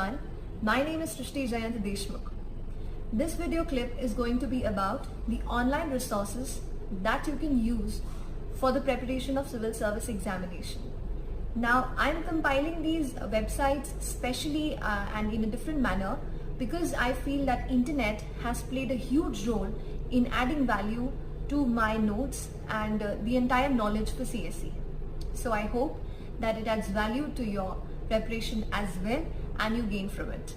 everyone, my name is Shrusti Deshmukh. This video clip is going to be about the online resources that you can use for the preparation of civil service examination. Now, I'm compiling these websites specially and in a different manner because I feel that internet has played a huge role in adding value to my notes and the entire knowledge for CSE. So I hope that it adds value to your preparation as well and you gain from it.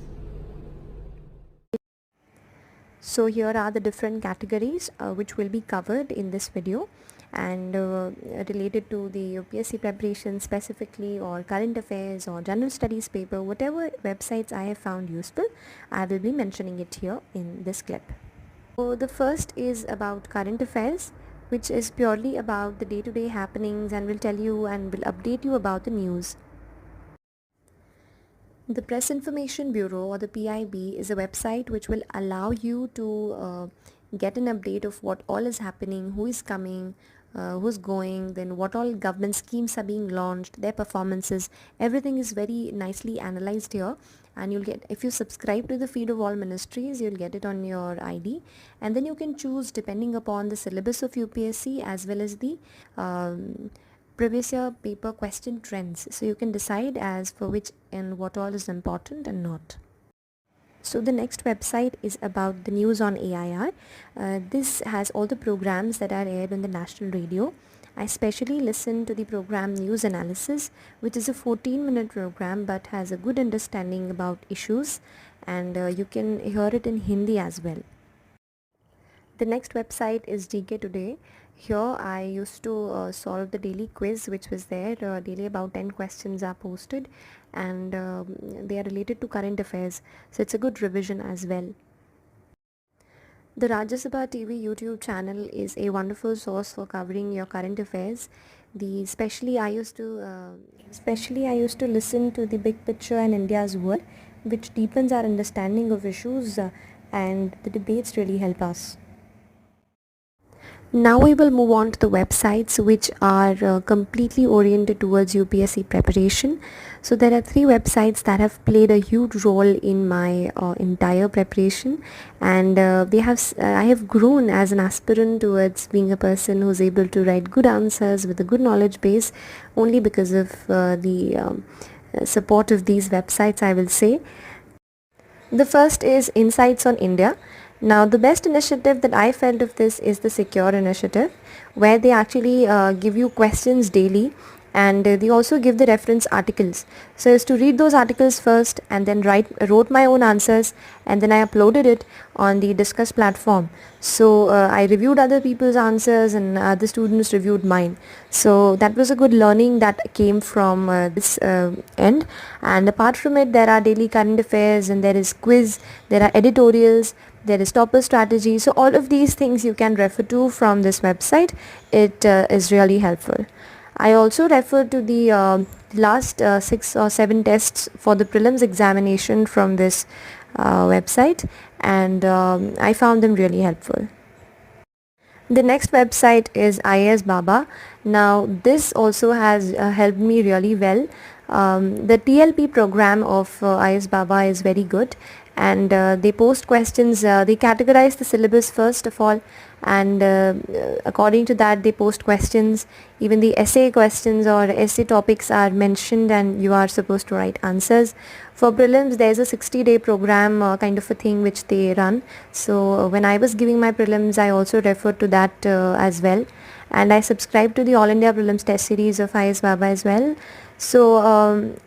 So here are the different categories which will be covered in this video and related to the UPSC preparation specifically, or current affairs or general studies paper, whatever websites I have found useful, I will be mentioning it here in this clip. So the first is about current affairs, which is purely about the day-to-day happenings and will tell you and will update you about the news. The Press Information Bureau, or the PIB, is a website which will allow you to get an update of what all is happening, who is coming, who's going, then what all government schemes are being launched, their performances. Everything is very nicely analyzed here, and you'll get, if you subscribe to the feed of all ministries, you'll get it on your ID, and then you can choose depending upon the syllabus of UPSC as well as the previous year paper question trends. So you can decide as for which and what all is important and not. So the next website is about the news on AIR. This has all the programs that are aired on the national radio. I especially listen to the program News Analysis, which is a 14-minute program but has a good understanding about issues, and you can hear it in Hindi as well. The next website is GK Today. Here I used to solve the daily quiz which was there. Daily about 10 questions are posted, and they are related to current affairs, so it's a good revision as well. The Rajya Sabha TV YouTube channel is a wonderful source for covering your current affairs. Especially I used to listen to the Big Picture and India's World, which deepens our understanding of issues, and the debates really help us. Now we will move on to the websites which are completely oriented towards UPSC preparation. So there are 3 websites that have played a huge role in my entire preparation, and I have grown as an aspirant towards being a person who's able to write good answers with a good knowledge base only because of the support of these websites, I will say. The first is Insights on India. Now the best initiative that I felt of this is the Secure initiative, where they actually give you questions daily, and they also give the reference articles. So I used to read those articles first and then wrote my own answers, and then I uploaded it on the Discuss platform. So I reviewed other people's answers and other students reviewed mine. So that was a good learning that came from this end. And apart from it, there are daily current affairs, and there is quiz, there are editorials, there is topper strategy. So all of these things you can refer to from this website. It is really helpful. I also referred to the last 6 or 7 tests for the prelims examination from this website, and I found them really helpful. The next website is IAS Baba. Now this also has helped me really well. The TLP program of IAS Baba is very good, and they post questions. They categorize the syllabus first of all, and according to that they post questions. Even the essay questions or essay topics are mentioned, and you are supposed to write answers. For prelims, there's a 60-day program kind of a thing which they run. So when I was giving my prelims, I also referred to that as well, and I subscribed to the All India Prelims Test Series of IAS Baba as well. So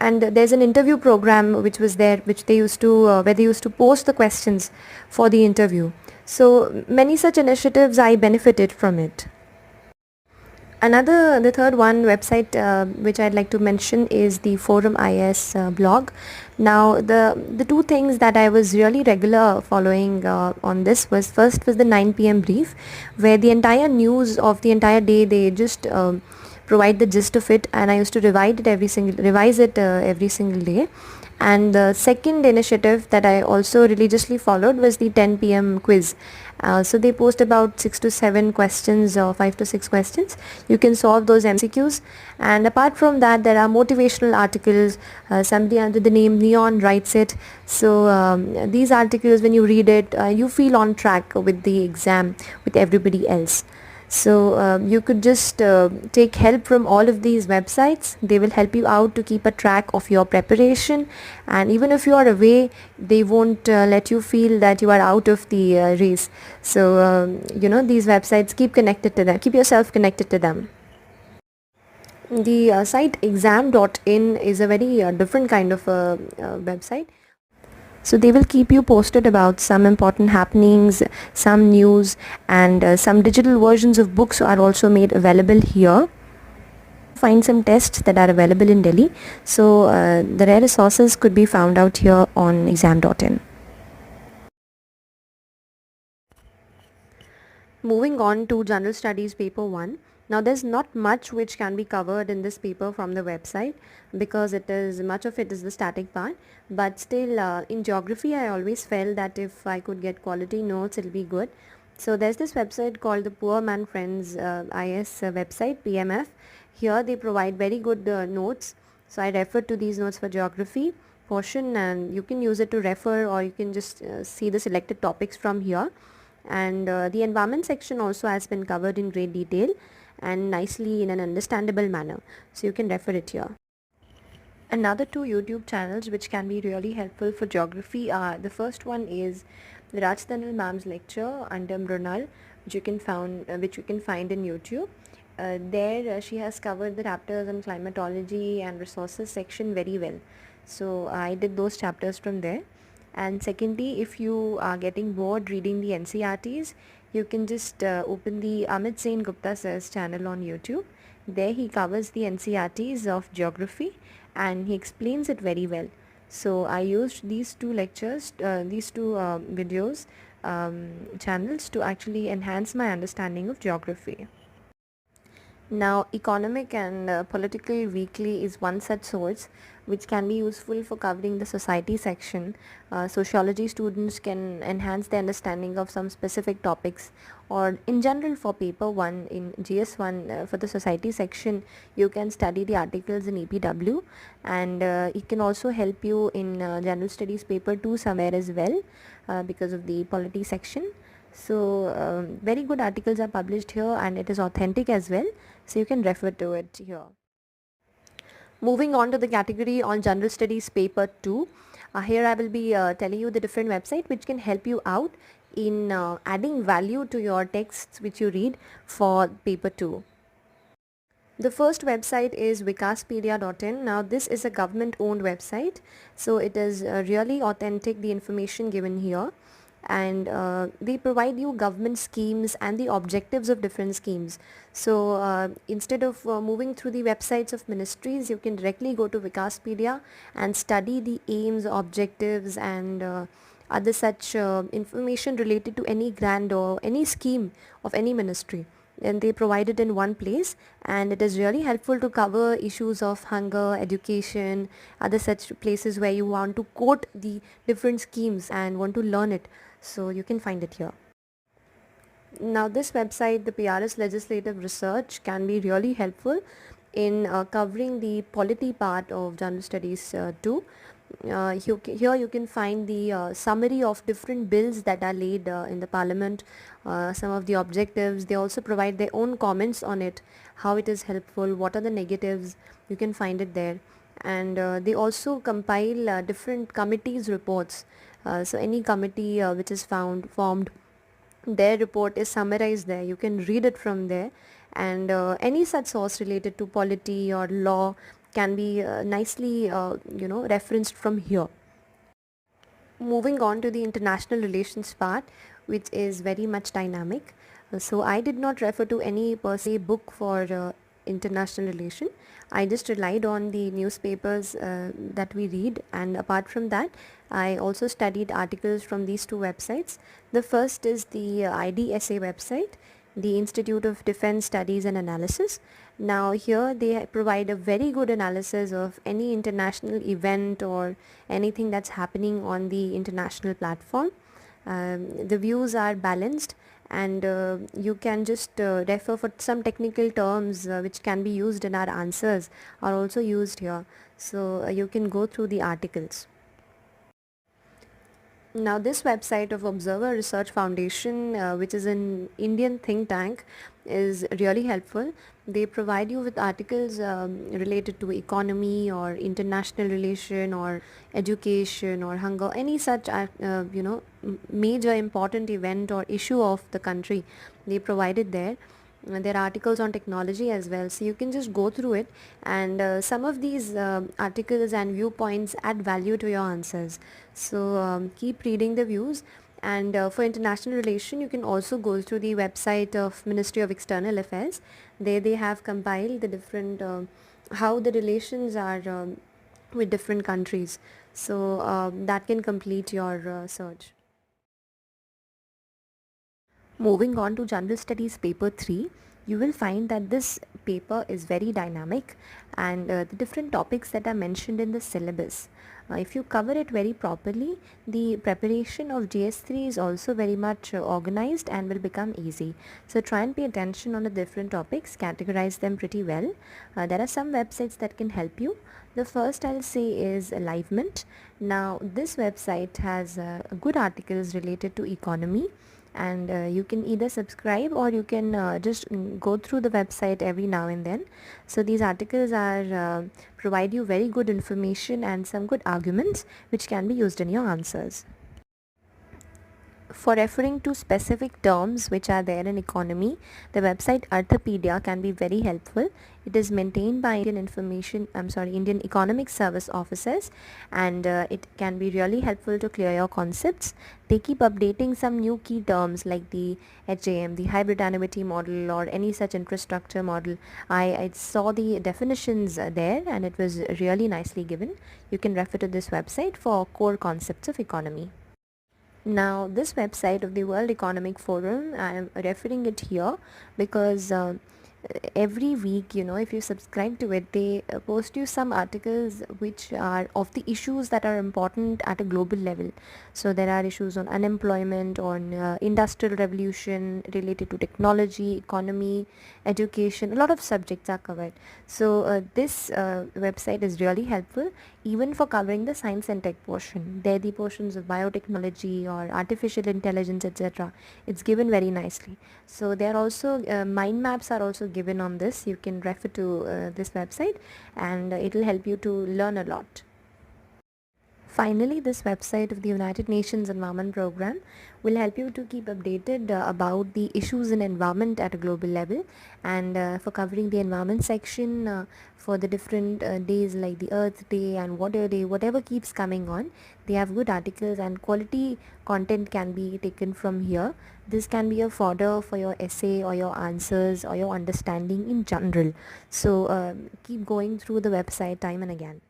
and there's an interview program which was there, which they used to where they used to post the questions for the interview. So many such initiatives, I benefited from it. The third one website which I'd like to mention is the Forum IAS blog. Now the 2 things that I was really regular following on this was, first was the 9 p.m. brief, where the entire news of the entire day, they just provide the gist of it, and I used to revise it every single day. And the second initiative that I also religiously followed was the 10 p.m. quiz. So they post about 6 to 7 questions or 5 to 6 questions. You can solve those MCQs. And apart from that, there are motivational articles. Somebody under the name Neon writes it. So these articles, when you read it, you feel on track with the exam with everybody else. So you could just take help from all of these websites. They will help you out to keep a track of your preparation, and even if you are away, they won't let you feel that you are out of the race. So these websites, keep connected to them, keep yourself connected to them. The site exam.in is a very different kind of website. So they will keep you posted about some important happenings, some news, and some digital versions of books are also made available here. Find some tests that are available in Delhi. So the rare resources could be found out here on exam.in. Moving on to General Studies Paper 1. Now there's not much which can be covered in this paper from the website because much of it is the static part, but still in geography I always felt that if I could get quality notes it'll be good. So there's this website called the Poor Man Friends IAS website, PMF. Here they provide very good notes. So I refer to these notes for geography portion, and you can use it to refer, or you can just see the selected topics from here. And the environment section also has been covered in great detail and nicely in an understandable manner, so you can refer it here. Another two YouTube channels which can be really helpful for geography are, the first one is the Rajtanal Ma'am's lecture under Mrunal, which you can find in YouTube. There she has covered the chapters on climatology and resources section very well, so I did those chapters from there. And secondly, if you are getting bored reading the NCRTs, you can just open the Amit Sen Gupta sir's channel on YouTube. There he covers the NCRTs of geography and he explains it very well. So I used these two videos channels to actually enhance my understanding of geography. Now, Economic and Political Weekly is one such source which can be useful for covering the society section. Sociology students can enhance their understanding of some specific topics, or in general for paper 1 in GS1 for the society section you can study the articles in EPW, and it can also help you in general studies paper 2 somewhere as well because of the polity section. So very good articles are published here and it is authentic as well, so you can refer to it here. Moving on to the category on General Studies Paper 2. Here I will be telling you the different websites which can help you out in adding value to your texts which you read for Paper 2. The first website is vikaspedia.in. Now this is a government owned website, so it is really authentic, the information given here. And they provide you government schemes and the objectives of different schemes. So instead of moving through the websites of ministries, you can directly go to Vikaspedia and study the aims, objectives and other such information related to any grant or any scheme of any ministry. And they provide it in one place, and it is really helpful to cover issues of hunger, education, other such places where you want to quote the different schemes and want to learn it. So you can find it here. Now this website, the PRS Legislative Research, can be really helpful in covering the polity part of General Studies 2. Here you can find the summary of different bills that are laid in the parliament, some of the objectives. They also provide their own comments on it, how it is helpful, what are the negatives. You can find it there. And they also compile different committees reports. So any committee which is formed, their report is summarized there. You can read it from there, and any such source related to polity or law can be nicely referenced from here. Moving on to the international relations part, which is very much dynamic. So I did not refer to any per se book for international relation. I just relied on the newspapers that we read, and apart from that I also studied articles from these two websites. The first is the IDSA website, the Institute of Defense Studies and Analysis, Now here they provide a very good analysis of any international event or anything that's happening on the international platform. The views are balanced, and you can just refer for some technical terms which can be used in our answers are also used here. So you can go through the articles. Now this website of Observer Research Foundation, which is an Indian think tank, is really helpful. They provide you with articles related to economy or international relation or education or hunger, any such major important event or issue of the country. They provide it there. There are articles on technology as well, so you can just go through it, and some of these articles and viewpoints add value to your answers. So keep reading the views. And for international relation, you can also go through the website of Ministry of External Affairs. There they have compiled the different how the relations are with different countries. So that can complete your search. Moving on to General Studies Paper 3, you will find that this paper is very dynamic, and the different topics that are mentioned in the syllabus. If you cover it very properly, the preparation of GS3 is also very much organized and will become easy. So try and pay attention on the different topics, categorize them pretty well. There are some websites that can help you. The first I'll say is Livement. Now this website has good articles related to economy, and you can either subscribe or you can just go through the website every now and then. So these articles are provide you very good information and some good arguments which can be used in your answers. For referring to specific terms which are there in economy, the website Arthopedia can be very helpful. It is maintained by Indian Economic Service officers, and it can be really helpful to clear your concepts. They keep updating some new key terms like the HAM, the hybrid annuity model, or any such infrastructure model. I saw the definitions there, and it was really nicely given. You can refer to this website for core concepts of economy. Now this website of the World Economic Forum, I am referring it here because every week, if you subscribe to it, they post you some articles which are of the issues that are important at a global level. So there are issues on unemployment, on industrial revolution, related to technology, economy, education. A lot of subjects are covered. So this website is really helpful even for covering the science and tech portion. There the portions of biotechnology or artificial intelligence, etc. It's given very nicely. So there are also mind maps are also given on this. You can refer to this website, and it will help you to learn a lot. Finally, this website of the United Nations Environment Program will help you to keep updated about the issues in environment at a global level, and for covering the environment section for the different days like the Earth Day and Water Day, whatever keeps coming on, they have good articles and quality content can be taken from here. This can be a fodder for your essay or your answers or your understanding in general. So keep going through the website time and again.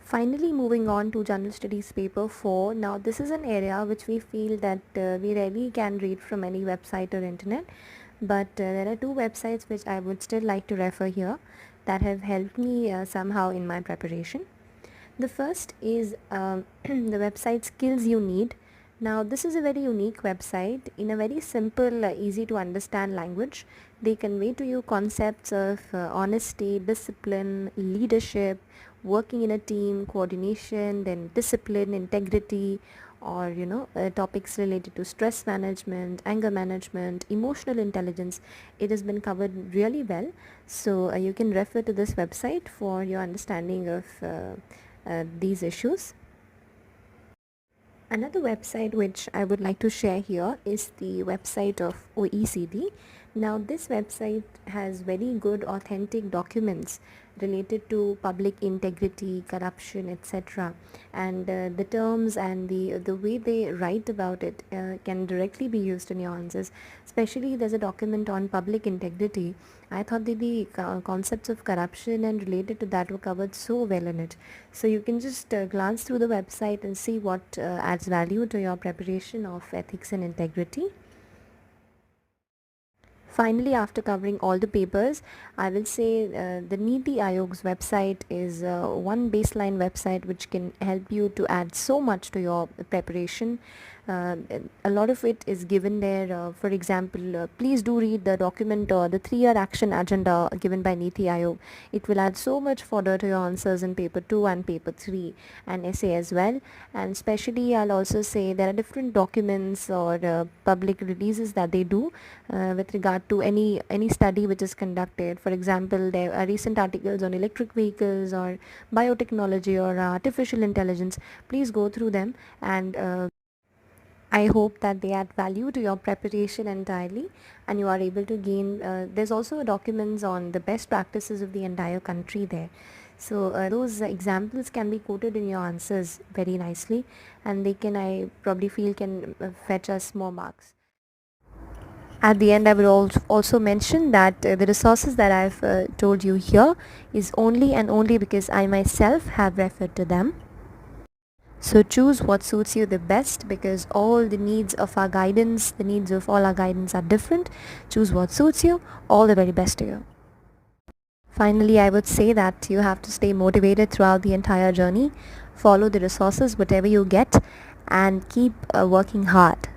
Finally, moving on to General Studies Paper 4. Now this is an area which we feel that we rarely can read from any website or internet, but there are two websites which I would still like to refer here that have helped me somehow in my preparation. The first is the website Skills You Need. Now this is a very unique website. In a very simple, easy to understand language, they convey to you concepts of honesty, discipline, leadership, working in a team, coordination, then discipline, integrity, or topics related to stress management, anger management, emotional intelligence. It has been covered really well. So you can refer to this website for your understanding of these issues. Another website which I would like to share here is the website of OECD. Now this website has very good authentic documents related to public integrity, corruption, etc. And the terms and the way they write about it can directly be used in your answers. Especially there's a document on public integrity. I thought that the concepts of corruption and related to that were covered so well in it. So you can just glance through the website and see what adds value to your preparation of ethics and integrity. Finally, after covering all the papers, I will say the Niti Aayog's website is one baseline website which can help you to add so much to your preparation. Uh, a lot of it is given there. For example, please do read the document or the 3-year action agenda given by Niti Aayog. It will add so much fodder to your answers in paper 2 and paper 3 and essay as well. And especially I'll also say there are different documents or public releases that they do with regard to any study which is conducted. For example, there are recent articles on electric vehicles or biotechnology or artificial intelligence. Please go through them, and I hope that they add value to your preparation entirely and you are able to gain. There's also documents on the best practices of the entire country there. So those examples can be quoted in your answers very nicely, and they can, I probably feel, can fetch us more marks. At the end, I will also mention that the resources that I've told you here is only and only because I myself have referred to them. So choose what suits you the best, because all the needs of our guidance, the needs of all our guidance are different. Choose what suits you. All the very best to you. Finally, I would say that you have to stay motivated throughout the entire journey. Follow the resources, whatever you get, and keep working hard.